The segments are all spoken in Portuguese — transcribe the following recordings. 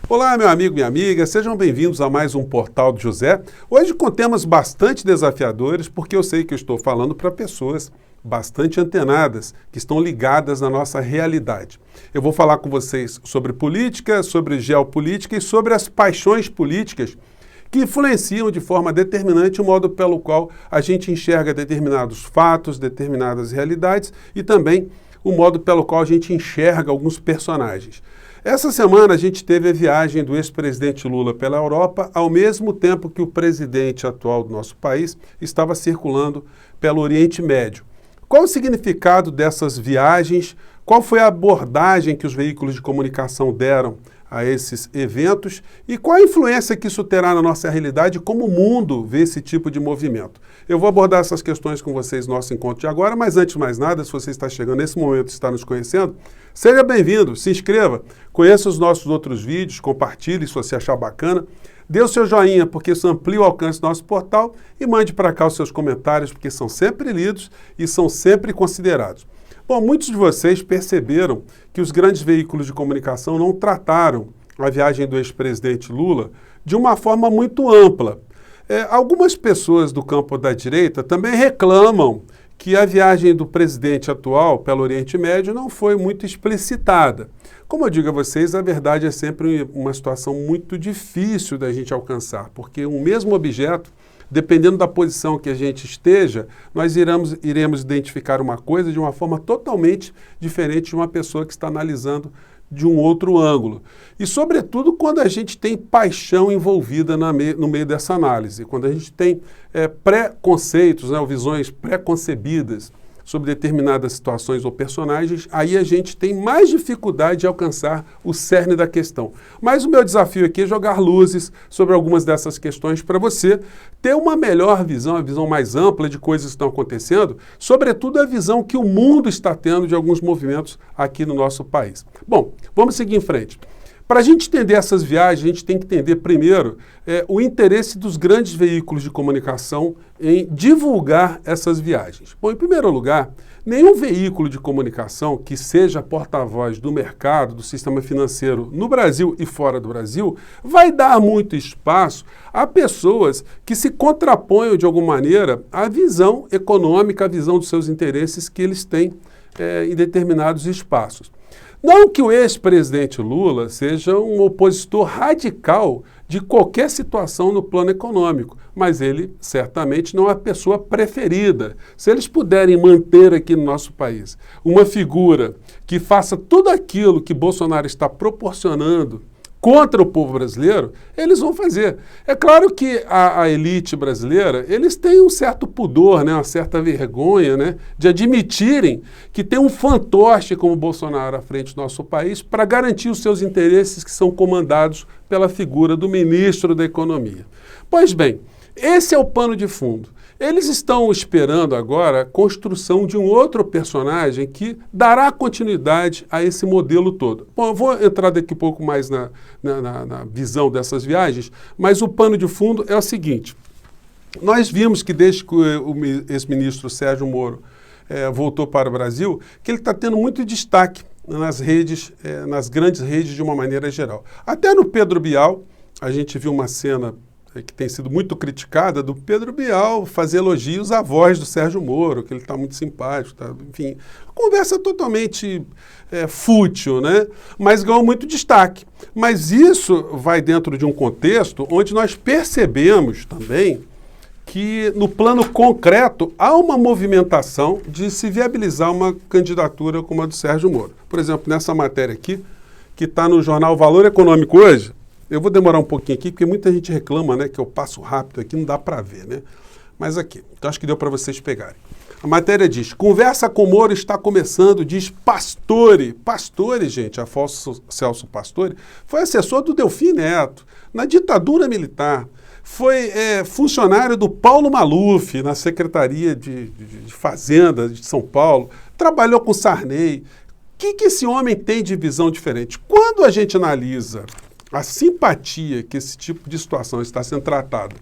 Olá, meu amigo, minha amiga, sejam bem-vindos a mais um Portal do José. Hoje com temas bastante desafiadores, porque eu sei que eu estou falando para pessoas bastante antenadas, que estão ligadas na nossa realidade. Eu vou falar com vocês sobre política, sobre geopolítica e sobre as paixões políticas que influenciam de forma determinante o modo pelo qual a gente enxerga determinados fatos, determinadas realidades e também o modo pelo qual a gente enxerga alguns personagens. Essa semana a gente teve a viagem do ex-presidente Lula pela Europa, ao mesmo tempo que o presidente atual do nosso país estava circulando pelo Oriente Médio. Qual o significado dessas viagens? Qual foi a abordagem que os veículos de comunicação deram a esses eventos e qual a influência que isso terá na nossa realidade e como o mundo vê esse tipo de movimento? Eu vou abordar essas questões com vocês no nosso encontro de agora, mas antes de mais nada, se você está chegando nesse momento e está nos conhecendo, seja bem-vindo, se inscreva, conheça os nossos outros vídeos, compartilhe se você achar bacana, dê o seu joinha porque isso amplia o alcance do nosso portal e mande para cá os seus comentários porque são sempre lidos e são sempre considerados. Bom, muitos de vocês perceberam que os grandes veículos de comunicação não trataram a viagem do ex-presidente Lula de uma forma muito ampla. Algumas pessoas do campo da direita também reclamam que a viagem do presidente atual pelo Oriente Médio não foi muito explicitada. Como eu digo a vocês, a verdade é sempre uma situação muito difícil da gente alcançar, porque um mesmo objeto, dependendo da posição que a gente esteja, nós iremos identificar uma coisa de uma forma totalmente diferente de uma pessoa que está analisando de um outro ângulo. E, sobretudo, quando a gente tem paixão envolvida no meio dessa análise, quando a gente tem preconceitos, ou visões preconcebidas sobre determinadas situações ou personagens, aí a gente tem mais dificuldade de alcançar o cerne da questão. Mas o meu desafio aqui é jogar luzes sobre algumas dessas questões para você ter uma melhor visão, a visão mais ampla de coisas que estão acontecendo, sobretudo a visão que o mundo está tendo de alguns movimentos aqui no nosso país. Bom, vamos seguir em frente. Para a gente entender essas viagens, a gente tem que entender primeiro o interesse dos grandes veículos de comunicação em divulgar essas viagens. Bom, em primeiro lugar, nenhum veículo de comunicação que seja porta-voz do mercado, do sistema financeiro no Brasil e fora do Brasil, vai dar muito espaço a pessoas que se contraponham de alguma maneira à visão econômica, à visão dos seus interesses que eles têm em determinados espaços. Não que o ex-presidente Lula seja um opositor radical de qualquer situação no plano econômico, mas ele certamente não é a pessoa preferida. Se eles puderem manter aqui no nosso país uma figura que faça tudo aquilo que Bolsonaro está proporcionando contra o povo brasileiro, eles vão fazer. É claro que a elite brasileira, eles têm um certo pudor, uma certa vergonha, de admitirem que tem um fantoche como Bolsonaro à frente do nosso país para garantir os seus interesses que são comandados pela figura do ministro da Economia. Pois bem, esse é o pano de fundo. Eles estão esperando agora a construção de um outro personagem que dará continuidade a esse modelo todo. Bom, eu vou entrar daqui a pouco mais na visão dessas viagens, mas o pano de fundo é o seguinte. Nós vimos que desde que o ex-ministro Sérgio Moro voltou para o Brasil, que ele está tendo muito destaque nas redes, nas grandes redes de uma maneira geral. Até no Pedro Bial, a gente viu uma cena que tem sido muito criticada, do Pedro Bial fazer elogios à voz do Sérgio Moro, que ele está muito simpático, enfim, conversa totalmente fútil, mas ganhou muito destaque. Mas isso vai dentro de um contexto onde nós percebemos também que no plano concreto há uma movimentação de se viabilizar uma candidatura como a do Sérgio Moro. Por exemplo, nessa matéria aqui, que está no jornal Valor Econômico hoje, eu vou demorar um pouquinho aqui, porque muita gente reclama, que eu passo rápido aqui, não dá para ver, Mas aqui, então acho que deu para vocês pegarem. A matéria diz, conversa com Moro está começando, diz Pastore. Pastore, gente, Afonso Celso Pastore, foi assessor do Delfim Neto, na ditadura militar. Foi funcionário do Paulo Maluf, na Secretaria de Fazenda de São Paulo. Trabalhou com Sarney. O que esse homem tem de visão diferente? Quando a gente analisa a simpatia que esse tipo de situação está sendo tratada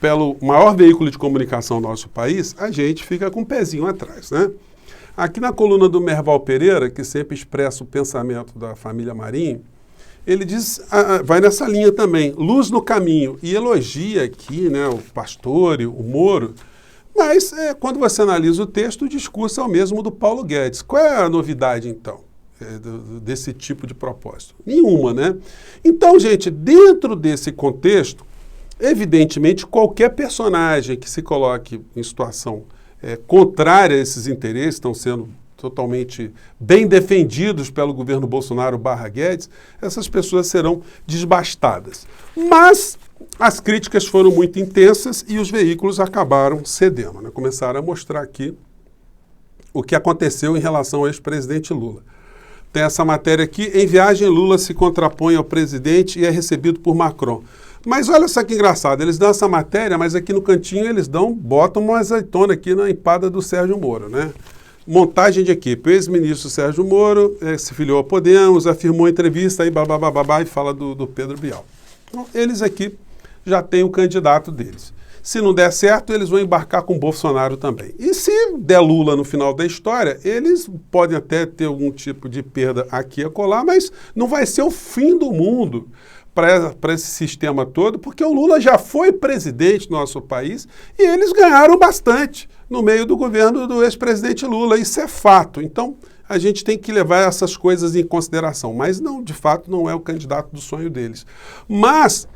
pelo maior veículo de comunicação do nosso país, a gente fica com um pezinho atrás, Aqui na coluna do Merval Pereira, que sempre expressa o pensamento da família Marinho, ele diz, vai nessa linha também, luz no caminho, e elogia aqui, né, o Pastore, o Moro, mas quando você analisa o texto, o discurso é o mesmo do Paulo Guedes. Qual é a novidade, então, desse tipo de propósito? Nenhuma, né? Então, gente, dentro desse contexto, evidentemente, qualquer personagem que se coloque em situação contrária a esses interesses, estão sendo totalmente bem defendidos pelo governo Bolsonaro / Guedes, essas pessoas serão desbastadas. Mas as críticas foram muito intensas e os veículos acabaram cedendo, né? Começaram a mostrar aqui o que aconteceu em relação ao ex-presidente Lula. Tem essa matéria aqui, em viagem Lula se contrapõe ao presidente e é recebido por Macron. Mas olha só que engraçado, eles dão essa matéria, mas aqui no cantinho eles botam uma azeitona aqui na empada do Sérgio Moro, né? Montagem de equipe. O ex-ministro Sérgio Moro se filiou a Podemos, afirmou em entrevista aí, babá, e fala do Pedro Bial. Então, eles aqui já têm o candidato deles. Se não der certo, eles vão embarcar com Bolsonaro também. E se der Lula no final da história, eles podem até ter algum tipo de perda aqui e acolá, mas não vai ser o fim do mundo para esse sistema todo, porque o Lula já foi presidente do nosso país e eles ganharam bastante no meio do governo do ex-presidente Lula. Isso é fato. Então, a gente tem que levar essas coisas em consideração. Mas, não, de fato, não é o candidato do sonho deles. Mas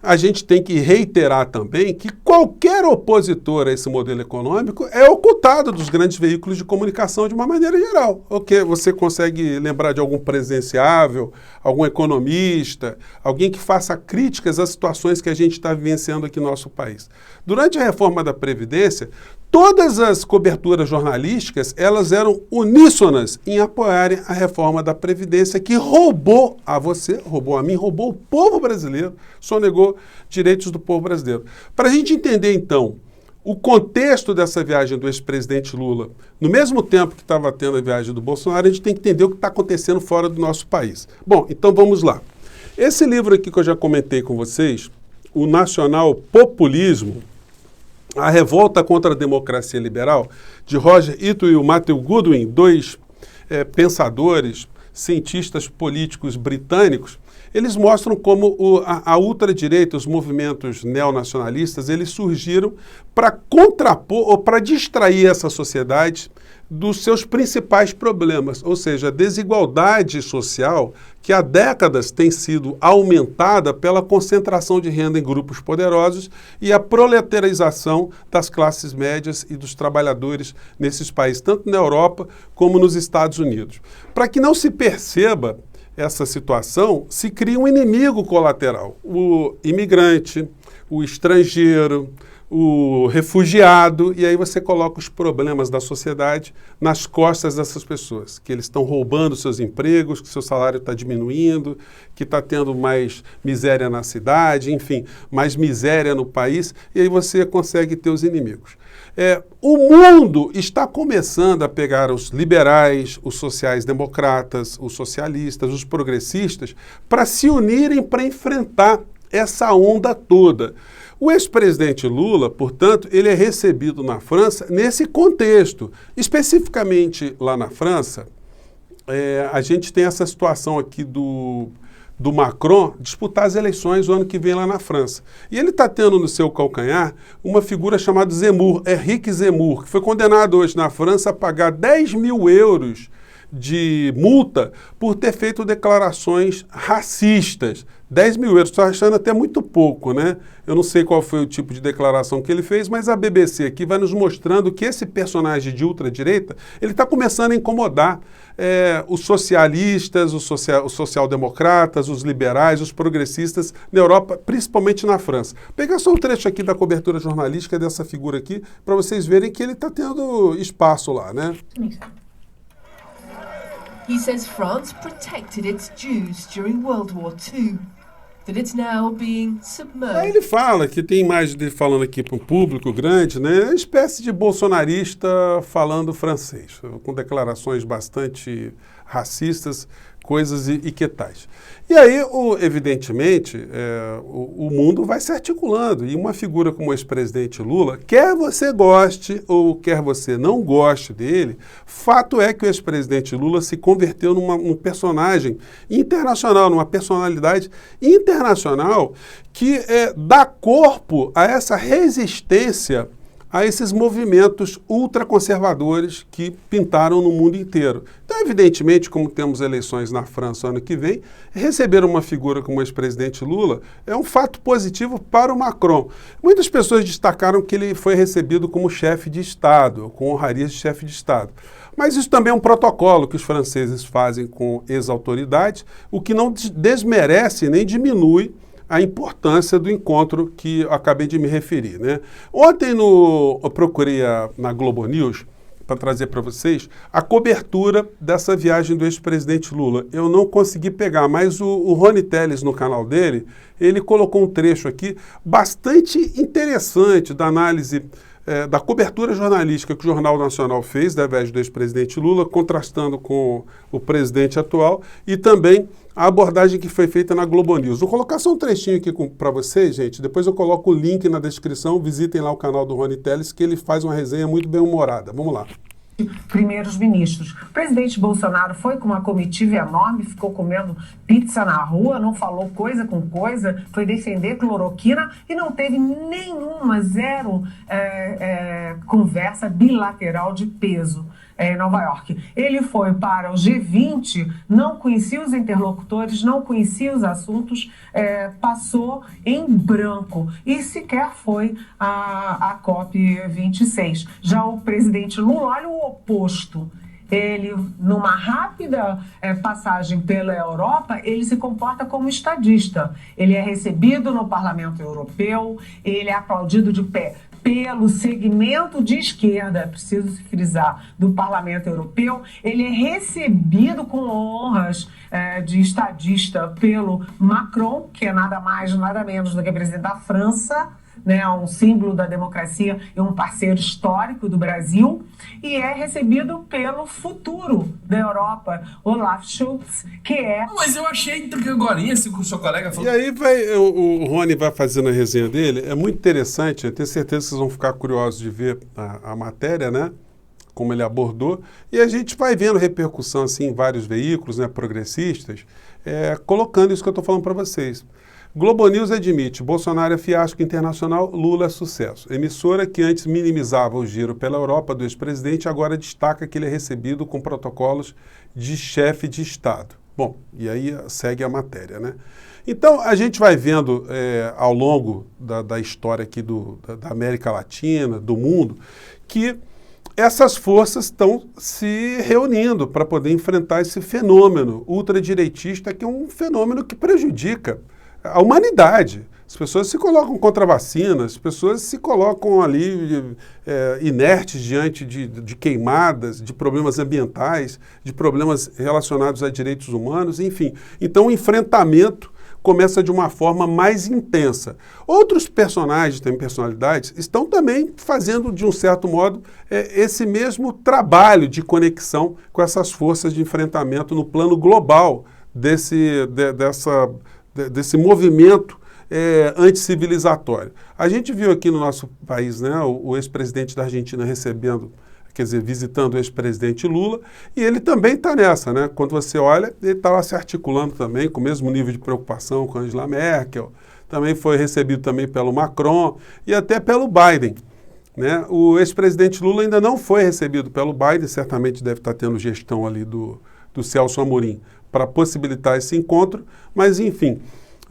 a gente tem que reiterar também que qualquer opositor a esse modelo econômico é ocultado dos grandes veículos de comunicação de uma maneira geral. Ok, você consegue lembrar de algum presidenciável, algum economista, alguém que faça críticas às situações que a gente está vivenciando aqui no nosso país. Durante a reforma da Previdência, todas as coberturas jornalísticas, elas eram uníssonas em apoiarem a reforma da Previdência, que roubou a você, roubou a mim, roubou o povo brasileiro, sonegou direitos do povo brasileiro. Para a gente entender, então, o contexto dessa viagem do ex-presidente Lula, no mesmo tempo que estava tendo a viagem do Bolsonaro, a gente tem que entender o que está acontecendo fora do nosso país. Bom, então vamos lá. Esse livro aqui que eu já comentei com vocês, O Nacional Populismo, A Revolta contra a Democracia Liberal, de Roger Ito e o Matthew Goodwin, dois pensadores, cientistas políticos britânicos, eles mostram como a ultradireita, os movimentos neonacionalistas, eles surgiram para contrapor ou para distrair essa sociedade dos seus principais problemas, ou seja, a desigualdade social que há décadas tem sido aumentada pela concentração de renda em grupos poderosos e a proletarização das classes médias e dos trabalhadores nesses países, tanto na Europa como nos Estados Unidos. Para que não se perceba essa situação, se cria um inimigo colateral, o imigrante, o estrangeiro, o refugiado, e aí você coloca os problemas da sociedade nas costas dessas pessoas, que eles estão roubando seus empregos, que seu salário está diminuindo, que está tendo mais miséria na cidade, enfim, mais miséria no país, e aí você consegue ter os inimigos. O mundo está começando a pegar os liberais, os sociais-democratas, os socialistas, os progressistas, para se unirem para enfrentar essa onda toda. O ex-presidente Lula, portanto, ele é recebido na França nesse contexto. Especificamente lá na França, a gente tem essa situação aqui do Macron disputar as eleições o ano que vem lá na França. E ele está tendo no seu calcanhar uma figura chamada Zemmour, Henrique Zemmour, que foi condenado hoje na França a pagar 10 mil euros de multa por ter feito declarações racistas. 10 mil euros, estou achando até muito pouco, né? Eu não sei qual foi o tipo de declaração que ele fez, mas a BBC aqui vai nos mostrando que esse personagem de ultradireita, ele está começando a incomodar os socialistas, os social-democratas, os liberais, os progressistas na Europa, principalmente na França. Vou pegar só um trecho aqui da cobertura jornalística dessa figura aqui, para vocês verem que ele está tendo espaço lá, né? He says France protected its Jews during World War II, that it's now being submerged. Aí ele fala que tem imagem dele falando aqui para um público grande, né? Uma espécie de bolsonarista falando francês, com declarações bastante racistas, coisas e que tais. E aí, evidentemente, o mundo vai se articulando. E uma figura como o ex-presidente Lula, quer você goste ou quer você não goste dele, fato é que o ex-presidente Lula se converteu num personagem internacional, numa personalidade internacional que dá corpo a essa resistência a esses movimentos ultraconservadores que pintaram no mundo inteiro. Então, evidentemente, como temos eleições na França ano que vem, receber uma figura como o ex-presidente Lula é um fato positivo para o Macron. Muitas pessoas destacaram que ele foi recebido como chefe de Estado, com honrarias de chefe de Estado. Mas isso também é um protocolo que os franceses fazem com ex-autoridades, o que não desmerece nem diminui a importância do encontro que eu acabei de me referir, né? Ontem eu procurei na Globo News para trazer para vocês a cobertura dessa viagem do ex-presidente Lula. Eu não consegui pegar, mas o Rony Telles, no canal dele, ele colocou um trecho aqui bastante interessante da análise da cobertura jornalística que o Jornal Nacional fez da viagem do ex-presidente Lula, contrastando com o presidente atual, e também a abordagem que foi feita na Globo News. Vou colocar só um trechinho aqui para vocês, gente, depois eu coloco o link na descrição, visitem lá o canal do Rony Telles, que ele faz uma resenha muito bem-humorada. Vamos lá. Primeiros ministros. O presidente Bolsonaro foi com uma comitiva enorme, ficou comendo pizza na rua, não falou coisa com coisa, foi defender cloroquina e não teve nenhuma, zero conversa bilateral de peso em Nova York. Ele foi para o G20, não conhecia os interlocutores, não conhecia os assuntos, passou em branco e sequer foi à COP26. Já o presidente Lula, olha o oposto. Ele, numa rápida passagem pela Europa, ele se comporta como estadista. Ele é recebido no Parlamento Europeu, ele é aplaudido de pé pelo segmento de esquerda, preciso frisar, do Parlamento Europeu. Ele é recebido com honras de estadista pelo Macron, que é nada mais, nada menos do que presidente da França, né, um símbolo da democracia e um parceiro histórico do Brasil, e é recebido pelo futuro da Europa, Olaf Scholz, que é... Mas eu achei que agora, assim, com o seu colega falou... E aí o Rony vai fazendo a resenha dele, é muito interessante, eu tenho certeza que vocês vão ficar curiosos de ver a matéria, né, como ele abordou, e a gente vai vendo repercussão assim, em vários veículos, né, progressistas, colocando isso que eu estou falando para vocês. Globo News admite, Bolsonaro é fiasco internacional, Lula é sucesso. Emissora que antes minimizava o giro pela Europa do ex-presidente, agora destaca que ele é recebido com protocolos de chefe de Estado. Bom, e aí segue a matéria, né? Então, a gente vai vendo ao longo da história aqui da América Latina, do mundo, que essas forças estão se reunindo para poder enfrentar esse fenômeno ultradireitista, que é um fenômeno que prejudica a humanidade. As pessoas se colocam contra a vacina, as pessoas se colocam ali inertes diante de queimadas, de problemas ambientais, de problemas relacionados a direitos humanos, enfim. Então o enfrentamento começa de uma forma mais intensa. Outros personagens, também personalidades, estão também fazendo, de um certo modo, esse mesmo trabalho de conexão com essas forças de enfrentamento no plano global desse movimento anticivilizatório. A gente viu aqui no nosso país, né, o ex-presidente da Argentina visitando o ex-presidente Lula, e ele também está nessa, né? Quando você olha, ele está lá se articulando também, com o mesmo nível de preocupação com a Angela Merkel, também foi recebido também pelo Macron e até pelo Biden, né? O ex-presidente Lula ainda não foi recebido pelo Biden, certamente deve estar tendo gestão ali do Celso Amorim para possibilitar esse encontro, mas enfim,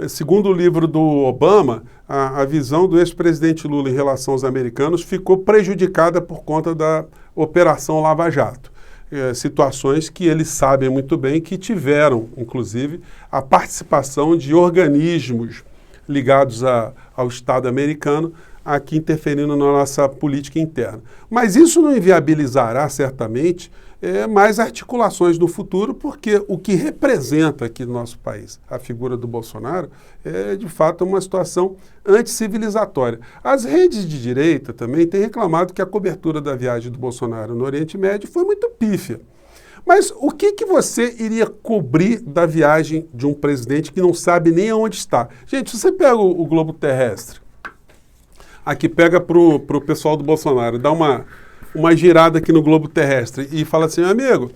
segundo o livro do Obama, a visão do ex-presidente Lula em relação aos americanos ficou prejudicada por conta da Operação Lava Jato. Situações que eles sabem muito bem que tiveram, inclusive, a participação de organismos ligados ao Estado americano aqui interferindo na nossa política interna. Mas isso não inviabilizará, certamente, mais articulações no futuro, porque o que representa aqui no nosso país a figura do Bolsonaro é, de fato, uma situação anticivilizatória. As redes de direita também têm reclamado que a cobertura da viagem do Bolsonaro no Oriente Médio foi muito pífia. Mas o que você iria cobrir da viagem de um presidente que não sabe nem onde está? Gente, se você pega o globo terrestre, aqui pega pro pessoal do Bolsonaro, dá uma girada aqui no globo terrestre e fala assim, amigo,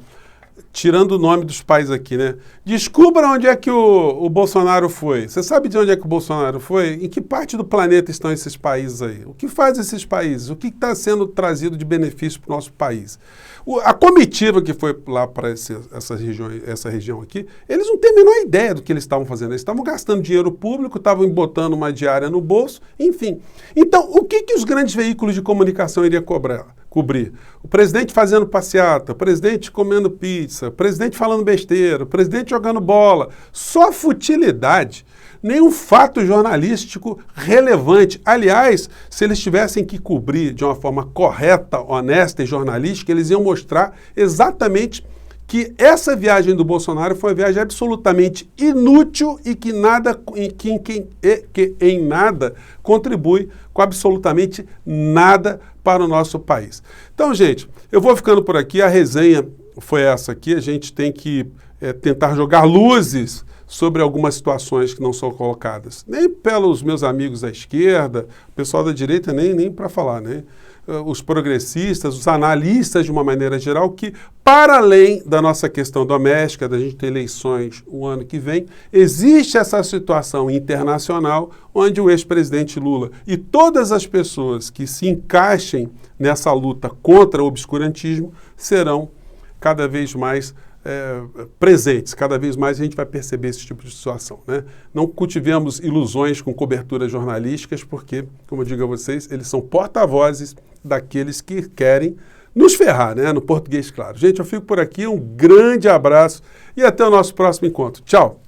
tirando o nome dos pais aqui, né? Descubra onde é que o Bolsonaro foi. Você sabe de onde é que o Bolsonaro foi? Em que parte do planeta estão esses países aí? O que faz esses países? O que está sendo trazido de benefício para o nosso país? A comitiva que foi lá para essa região aqui, eles não têm a menor ideia do que eles estavam fazendo. Eles estavam gastando dinheiro público, estavam botando uma diária no bolso, enfim. Então, o que os grandes veículos de comunicação iriam cobrir? O presidente fazendo passeata, o presidente comendo pizza, o presidente falando besteira, o presidente jogando bola. Só futilidade. Nenhum fato jornalístico relevante. Aliás, se eles tivessem que cobrir de uma forma correta, honesta e jornalística, eles iam mostrar exatamente que essa viagem do Bolsonaro foi uma viagem absolutamente inútil e que em nada contribui com absolutamente nada para o nosso país. Então, gente, eu vou ficando por aqui. A resenha foi essa aqui. A gente tem que tentar jogar luzes sobre algumas situações que não são colocadas. Nem pelos meus amigos da esquerda, o pessoal da direita nem para falar, né? Os progressistas, os analistas de uma maneira geral, que para além da nossa questão doméstica, da gente ter eleições o ano que vem, existe essa situação internacional onde o ex-presidente Lula e todas as pessoas que se encaixem nessa luta contra o obscurantismo serão cada vez mais presentes, cada vez mais a gente vai perceber esse tipo de situação, né? Não cultivemos ilusões com coberturas jornalísticas, porque, como eu digo a vocês, eles são porta-vozes daqueles que querem nos ferrar, né? No português claro. Gente, eu fico por aqui, um grande abraço e até o nosso próximo encontro. Tchau!